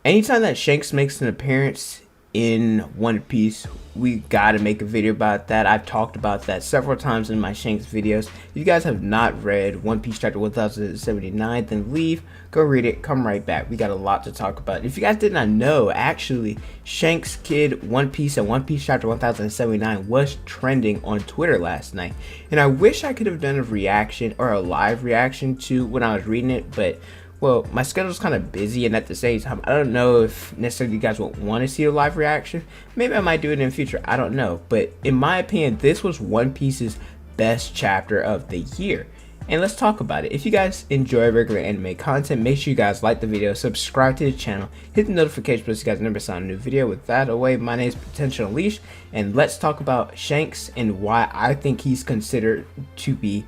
Anytime that Shanks makes an appearance in One Piece, we gotta make a video about that. I've talked about that several times in my Shanks videos. If you guys have not read One Piece chapter 1079, then leave, go read it, come right back. We got a lot to talk about. If you guys did not know, actually, Shanks Kid One Piece and One Piece chapter 1079 was trending on Twitter last night. And I wish I could have done a reaction or a live reaction to when I was reading it, but well, my schedule's kind of busy, and at the same time, I don't know if necessarily you guys would want to see a live reaction. Maybe I might do it in the future, I don't know. But in my opinion, this was One Piece's best chapter of the year. And let's talk about it. If you guys enjoy regular anime content, make sure you guys like the video, subscribe to the channel, hit the notification bell so you guys never saw a new video. With that away, my name is Potential Unleashed, and let's talk about Shanks and why I think he's considered to be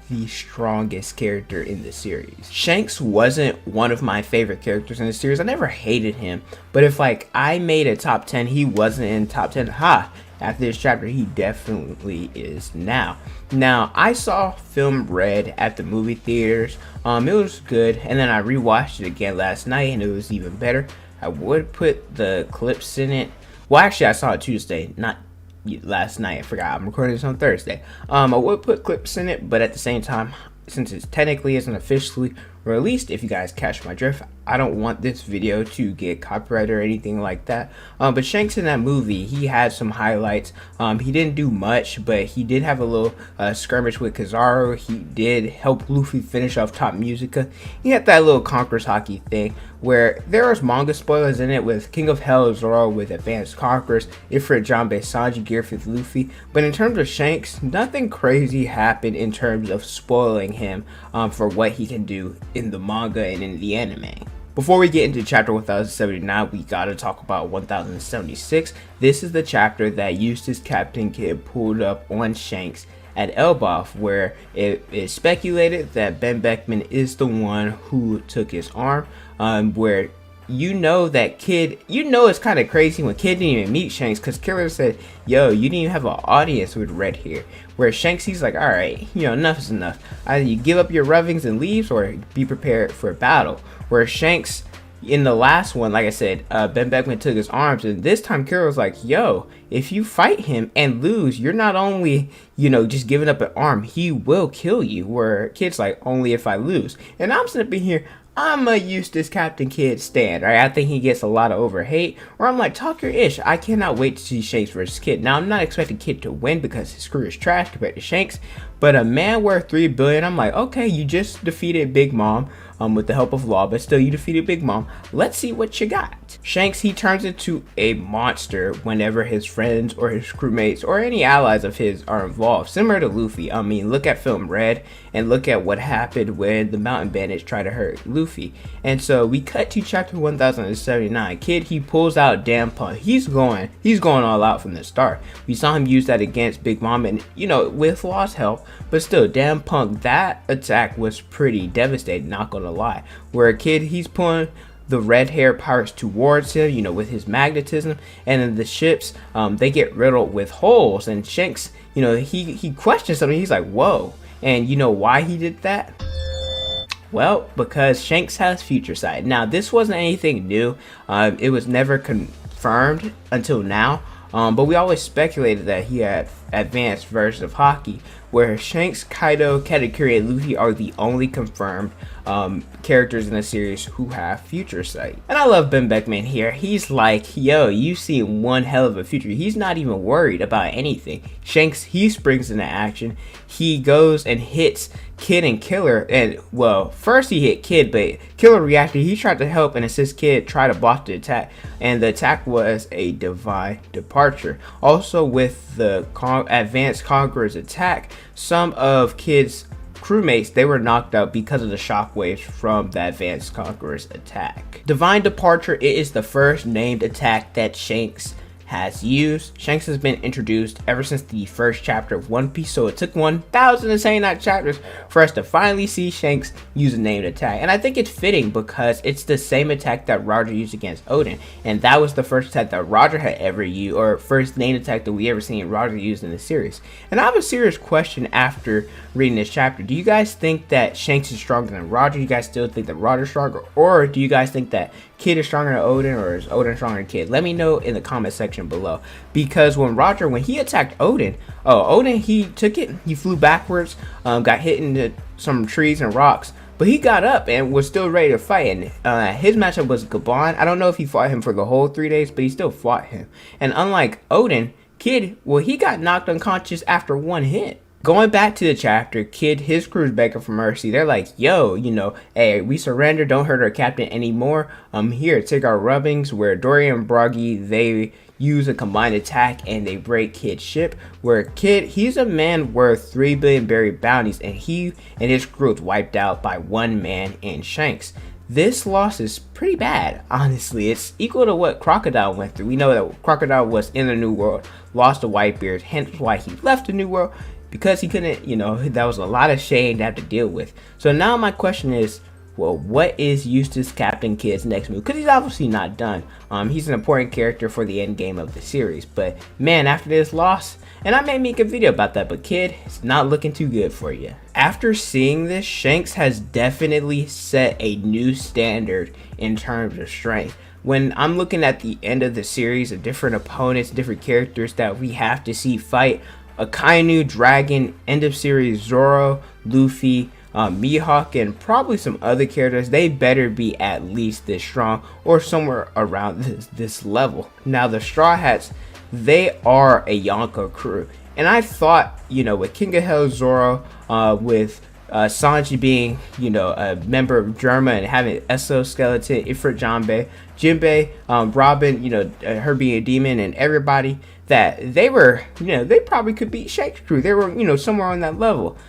the strongest character in the series. Shanks wasn't one of my favorite characters in the series. I never hated him, but if like I made a top 10, he wasn't in top 10. After this chapter, he definitely is now. Now, I saw Film Red at the movie theaters. It was good, and then I rewatched it again last night, and it was even better. I would put the clips in it. Well, actually, I saw it Tuesday, not last night. I forgot I'm recording this on Thursday. I would put clips in it, but at the same time, since it technically isn't officially released, if you guys catch my drift, I don't want this video to get copyrighted or anything like that. But Shanks in that movie, he had some highlights. He didn't do much, but he did have a little skirmish with Kizaru. He did help Luffy finish off Top Musica. He had that little Conquerors hockey thing where there was manga spoilers in it with King of Hell Zoro with Advanced Conquerors, Ifrit, Janbei, Sanji, Gear with Luffy. But in terms of Shanks, nothing crazy happened in terms of spoiling him for what he can do in the manga and in the anime. Before we get into chapter 1079, we gotta talk about 1076. This is the chapter that Eustass Kid pulled up on Shanks at Elbaf, where it is speculated that Ben Beckman is the one who took his arm, where you know that Kid, it's kind of crazy when Kid didn't even meet Shanks, because Killer said, yo, you didn't even have an audience with Red here. Where Shanks, he's like, alright, enough is enough. Either you give up your rovings and leaves, or be prepared for battle. Where Shanks, in the last one, like I said, Ben Beckman took his arms, and this time Killer was like, yo, if you fight him and lose, you're not only, just giving up an arm, he will kill you. Where Kid's like, only if I lose. And I'm sitting up in here, I'm a Eustass Kid stan, right? I think he gets a lot of overhate, or I'm like, talk your ish. I cannot wait to see Shanks versus Kid. Now, I'm not expecting Kid to win because his crew is trash compared to Shanks, but a man worth $3 billion, I'm like, okay, you just defeated Big Mom with the help of Law, but still you defeated Big Mom. Let's see what you got. Shanks, he turns into a monster whenever his friends or his crewmates or any allies of his are involved, similar to Luffy. I mean, look at Film Red and look at what happened when the Mountain Bandits tried to hurt Luffy. And so we cut to chapter 1079. Kid, he pulls out Damn Punk. He's going all out from the start. We saw him use that against Big Mom, and with Law's help, but still, Damn Punk, that attack was pretty devastating, not gonna lie. Where a Kid, he's pulling the red hair pirates towards him, with his magnetism, and then the ships, they get riddled with holes, and Shanks, he questions something. He's like, whoa. And you know why he did that? Well, because Shanks has future sight. Now, this wasn't anything new. It was never confirmed until now. But we always speculated that he had advanced version of hockey, where Shanks, Kaido, Katakuri, and Luffy are the only confirmed characters in the series who have future sight. And I love Ben Beckman here. He's like, yo, you see one hell of a future. He's not even worried about anything. Shanks, he springs into action. He goes and hits Kid and Killer, and well, first he hit Kid, but Killer reacted. He tried to help and assist Kid try to block the attack, and the attack was a divine departure. Also, with the Advanced Conqueror's attack, some of Kid's crewmates, they were knocked out because of the shockwaves from the Advanced Conqueror's attack. Divine Departure, it is the first named attack that Shanks has used. Shanks has been introduced ever since the first chapter of One Piece, so it took 1079 chapters for us to finally see Shanks use a named attack. And I think it's fitting because it's the same attack that Roger used against Odin, and that was the first attack that Roger had ever used, or first named attack that we ever seen Roger use in the series. And I have a serious question after reading this chapter. Do you guys think that Shanks is stronger than Roger? Do you guys still think that Roger's stronger, or do you guys think that Kid is stronger than Odin, or is Odin stronger than Kid? Let me know in the comment section below. Because when Roger, when he attacked Odin, Odin, he took it, he flew backwards, got hit into some trees and rocks, but he got up and was still ready to fight. And his matchup was Gabon. I don't know if he fought him for the whole 3 days, but he still fought him. And unlike Odin, Kid, well, he got knocked unconscious after one hit. Going back to the chapter, Kid, his crew's begging for mercy. They're like, yo, you know, hey, we surrender, don't hurt our captain anymore. Here, take our rubbings. Where Dory and Broggy, they use a combined attack and they break Kid's ship. Where Kid, he's a man worth 3 billion buried bounties, and he and his crew is wiped out by one man in Shanks. This loss is pretty bad, honestly. It's equal to what Crocodile went through. We know that Crocodile was in the New World, lost to Whitebeard, hence why he left the New World. Because he couldn't, you know, that was a lot of shame to have to deal with. So now my question is, well, what is Eustass Captain Kid's next move? Because he's obviously not done. He's an important character for the end game of the series. But man, after this loss, and I may make a video about that, but Kid, it's not looking too good for you. After seeing this, Shanks has definitely set a new standard in terms of strength. When I'm looking at the end of the series of different opponents, different characters that we have to see fight, Akainu, Dragon, end of series Zoro, Luffy, Mihawk, and probably some other characters, they better be at least this strong or somewhere around this level. Now the Straw Hats, they are a Yonko crew, and I thought, you know, with King of Hell Zoro, with Sanji being, you know, a member of Germa and having Exoskeleton, Ifrit Jinbei, Robin, you know, her being a demon, and everybody, that they were, you know, they probably could beat Shanks' crew. They were, you know, somewhere on that level.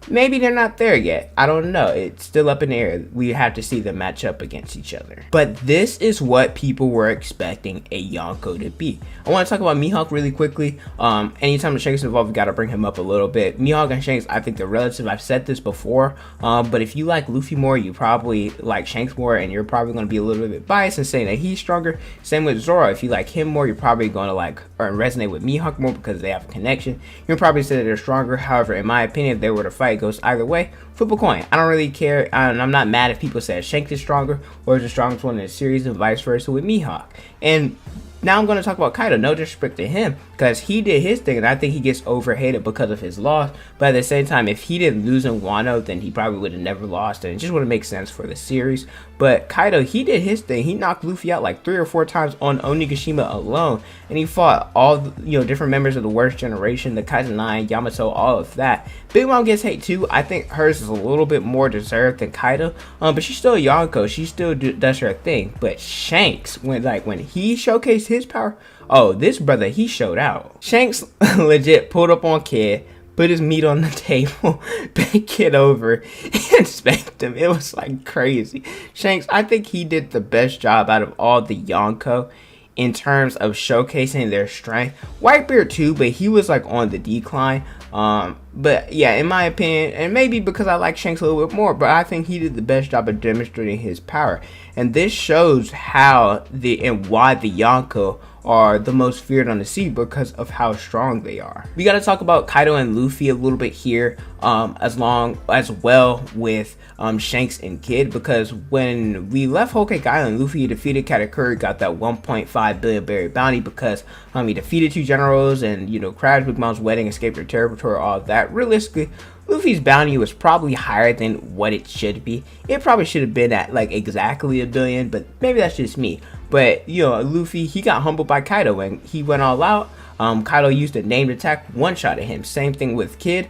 Maybe they're not there yet. I don't know. It's still up in the air. We have to see them match up against each other. But this is what people were expecting a Yonko to be. I want to talk about Mihawk really quickly. Anytime the Shanks is involved, we got to bring him up a little bit. Mihawk and Shanks, I think they're relative. I've said this before. But if you like Luffy more, you probably like Shanks more, and you're probably going to be a little bit biased and saying that he's stronger. Same with Zoro. If you like him more, you're probably going to like or resonate with Mihawk more because they have a connection. You'll probably say that they're stronger. However, in my opinion, if they were to fight, goes either way. Flip a coin. I don't really care. I'm not mad if people say Shanks is stronger or is the strongest one in the series, and vice versa with Mihawk. And now I'm going to talk about Kaido. No disrespect to him, because he did his thing, and I think he gets overhated because of his loss. But at the same time, if he didn't lose in Wano, then he probably would have never lost, and it just wouldn't make sense for the series. But Kaido, he did his thing. He knocked Luffy out like 3 or 4 times on Onigashima alone, and he fought all the, you know, different members of the worst generation, the Kaizen 9, Yamato, all of that. Big Mom gets hate too. I think hers is a little bit more deserved than Kaido, but she's still a Yonko. She still does her thing. But Shanks, when he showcased his power, oh, this brother, he showed out. Shanks legit pulled up on Kid, put his meat on the table, bent Kid over, and spanked him. It was like crazy. Shanks, I think he did the best job out of all the Yonko in terms of showcasing their strength. Whitebeard too, but he was like on the decline. But yeah, in my opinion, and maybe because I like Shanks a little bit more, but I think he did the best job of demonstrating his power. And this shows how and why the Yonko are the most feared on the sea, because of how strong they are. We got to talk about Kaido and Luffy a little bit here, as well with Shanks and Kid, because when we left Whole Cake Island, Luffy defeated Katakuri, got that 1.5 billion berry bounty because he defeated 2 generals and, you know, crashed Big Mom's wedding, escaped her territory, all of that. Realistically, Luffy's bounty was probably higher than what it should be. It probably should have been at like exactly 1 billion, but maybe that's just me. But, you know, Luffy, he got humbled by Kaido when he went all out. Kaido used a named attack, one-shot at him. Same thing with Kid.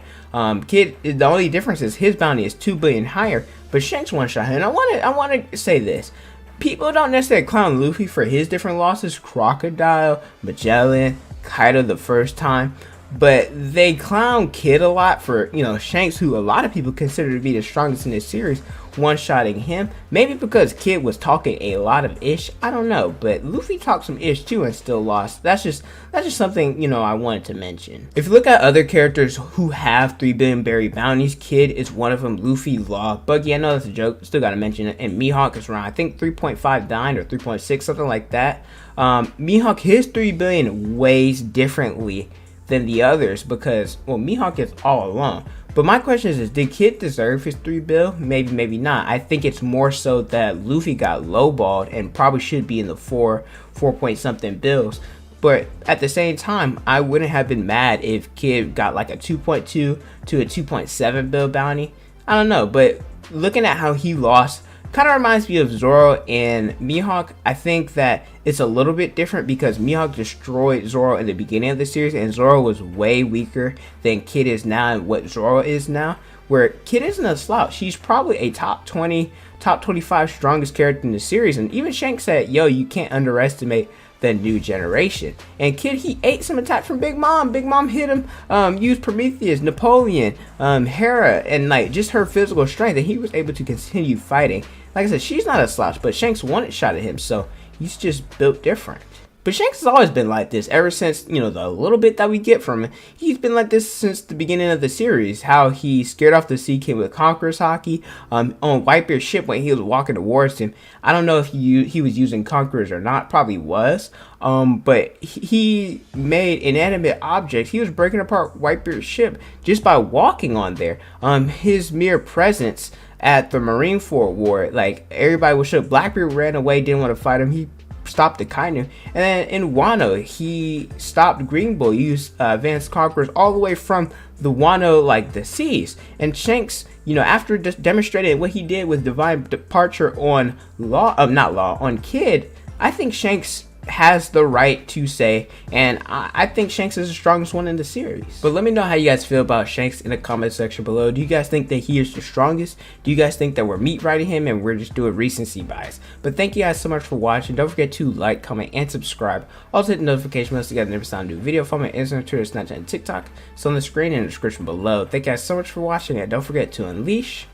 Kid, the only difference is his bounty is 2 billion higher, but Shanks one-shot him. And I want to say this. People don't necessarily clown Luffy for his different losses. Crocodile, Magellan, Kaido the first time. But they clown Kid a lot for, you know, Shanks, who a lot of people consider to be the strongest in this series, one-shotting him. Maybe because Kid was talking a lot of ish, I don't know, but Luffy talked some ish too and still lost. That's just something, you know, I wanted to mention. If you look at other characters who have 3 billion berry bounties, Kid is one of them. Luffy, Law, Buggy, I know that's a joke, still gotta mention it, and Mihawk is around, I think 3.59 or 3.6, something like that. Mihawk, his 3 billion weighs differently than the others because, well, Mihawk is all alone, But my question is did Kid deserve his 3 bill? Maybe, maybe not. I think it's more so that Luffy got lowballed and probably should be in the 4 point something bills. But at the same time, I wouldn't have been mad if Kid got like a 2.2 to a 2.7 bill bounty. I don't know, but looking at how he lost kind of reminds me of Zoro and Mihawk. I think that it's a little bit different because Mihawk destroyed Zoro in the beginning of the series, and Zoro was way weaker than Kid is now and what Zoro is now. Where Kid isn't a slouch. He's probably a top 20, top 25 strongest character in the series. And even Shanks said, yo, you can't underestimate the new generation. And Kid, he ate some attacks from Big Mom. Big Mom hit him, used Prometheus, Napoleon, Hera, and like just her physical strength, and he was able to continue fighting. Like I said, she's not a slouch, but Shanks one shot at him, so he's just built different. But Shanks has always been like this ever since, you know, the little bit that we get from him. He's been like this since the beginning of the series. How he scared off the Sea King with Conqueror's Haki on Whitebeard's ship when he was walking towards him. I don't know if he was using Conquerors or not. Probably was. But he made inanimate objects. He was breaking apart Whitebeard's ship just by walking on there. His mere presence at the Marineford War, like everybody was shook. Blackbeard ran away, didn't want to fight him. He stopped the Kainu. And then in Wano, he stopped Green Bull, used advanced conquerors all the way from the Wano, like the seas. And Shanks, you know, after demonstrating what he did with Divine Departure on on Kid, I think Shanks has the right to say, and I think Shanks is the strongest one in the series. But let me know how you guys feel about Shanks in the comment section below. Do you guys think that he is the strongest? Do you guys think that we're meat riding him and we're just doing recency bias? But thank you guys so much for watching. Don't forget to like, comment, and subscribe. Also hit the notification bell so you guys never saw a new video. Follow me on Instagram, Twitter, Snapchat, and TikTok. It's on the screen and in the description below. Thank you guys so much for watching, and don't forget to unleash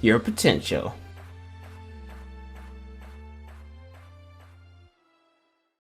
your potential.